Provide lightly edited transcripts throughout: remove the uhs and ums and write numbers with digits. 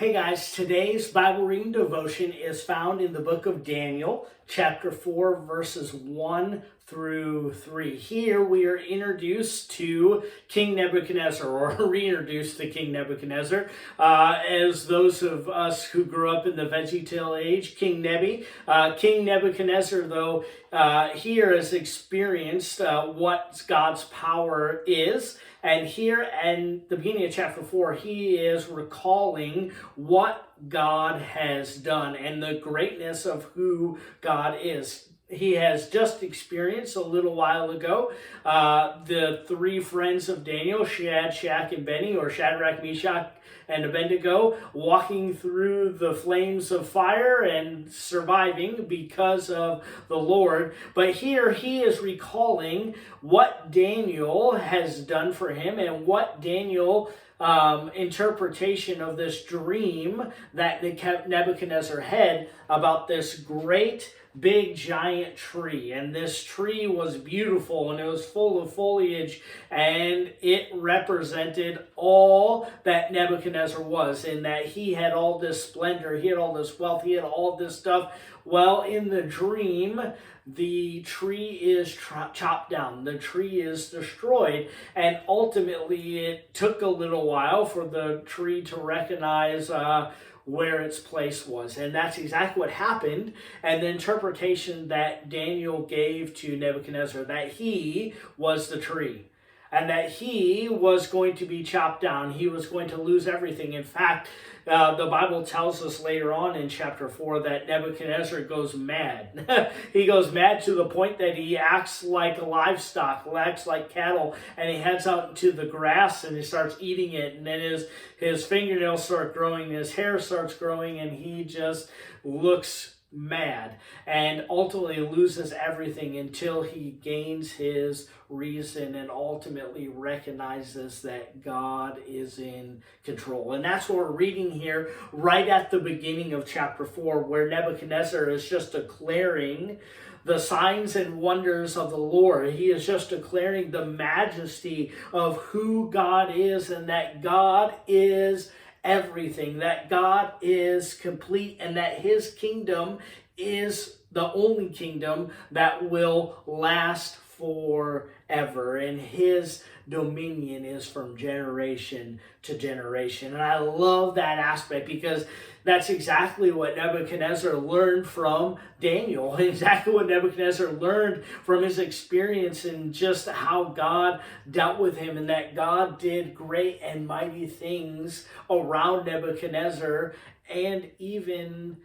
Hey guys, today's Bible reading devotion is found in the book of Daniel, chapter 4, verses 1 through 3. Here we are introduced to King Nebuchadnezzar, or reintroduced to King Nebuchadnezzar. As those of us who grew up in the VeggieTale age, King Nebuchadnezzar, though, here has experienced what God's power is. And here in the beginning of chapter 4, he is recalling what God has done and the greatness of who God is. He has just experienced a little while ago the three friends of Daniel, Shadrach, and Benny, or Shadrach, Meshach, and Abednego, walking through the flames of fire and surviving because of the Lord. But here he is recalling what Daniel has done for him and what Daniel interpretation of this dream that Nebuchadnezzar had about this great big giant tree. And this tree was beautiful and it was full of foliage, and it represented all that Nebuchadnezzar was, in that he had all this splendor, he had all this wealth, he had all this stuff. Well, in the dream, the tree is chopped down, the tree is destroyed, and ultimately it took a little while for the tree to recognize where its place was. And that's exactly what happened. And the interpretation that Daniel gave to Nebuchadnezzar, that he was the tree, and that he was going to be chopped down. He was going to lose everything. In fact, the Bible tells us later on in chapter 4 that Nebuchadnezzar goes mad. He goes mad to the point that he acts like livestock, acts like cattle, and he heads out into the grass and he starts eating it. And then his fingernails start growing, his hair starts growing, and he just looks mad and ultimately loses everything until he gains his reason and ultimately recognizes that God is in control. And that's what we're reading here right at the beginning of chapter 4, where Nebuchadnezzar is just declaring the signs and wonders of the Lord. He is just declaring the majesty of who God is, and that God is everything, that God is complete, and that his kingdom is the only kingdom that will last forever, and his dominion is from generation to generation. And I love that aspect, because that's exactly what Nebuchadnezzar learned from Daniel, exactly what Nebuchadnezzar learned from his experience, and just how God dealt with him, and that God did great and mighty things around Nebuchadnezzar, and even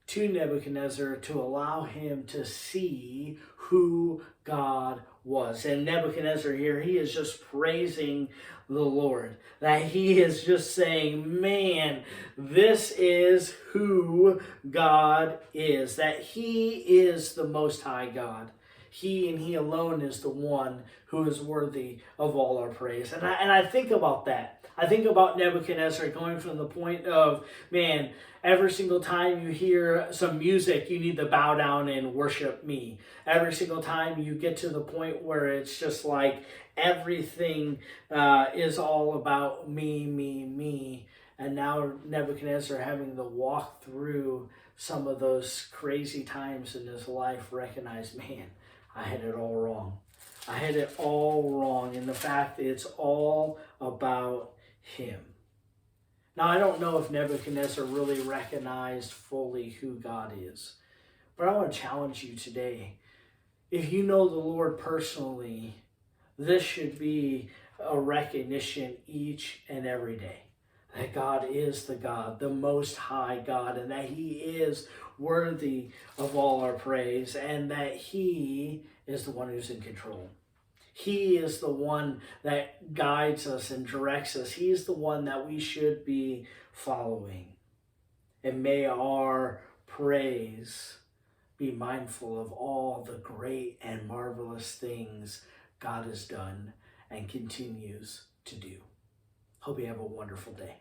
to Nebuchadnezzar, to allow him to see who God was. And Nebuchadnezzar here, he is just praising the Lord, that he is just saying, man, this is who God is, that he is the Most High God. He and he alone is the one who is worthy of all our praise. And I think about that. I think about Nebuchadnezzar going from the point of, man, every single time you hear some music, you need to bow down and worship me. Every single time you get to the point where it's just like everything is all about me, me, me. And now Nebuchadnezzar having to walk through some of those crazy times in his life, recognize, man, I had it all wrong. I had it all wrong. And the fact that it's all about him. Now, I don't know if Nebuchadnezzar really recognized fully who God is, but I want to challenge you today. If you know the Lord personally, this should be a recognition each and every day, that God is the God, the Most High God, and that he is worthy of all our praise, and that he is the one who's in control. He is the one that guides us and directs us. He's the one that we should be following. And may our praise be mindful of all the great and marvelous things God has done and continues to do. Hope you have a wonderful day.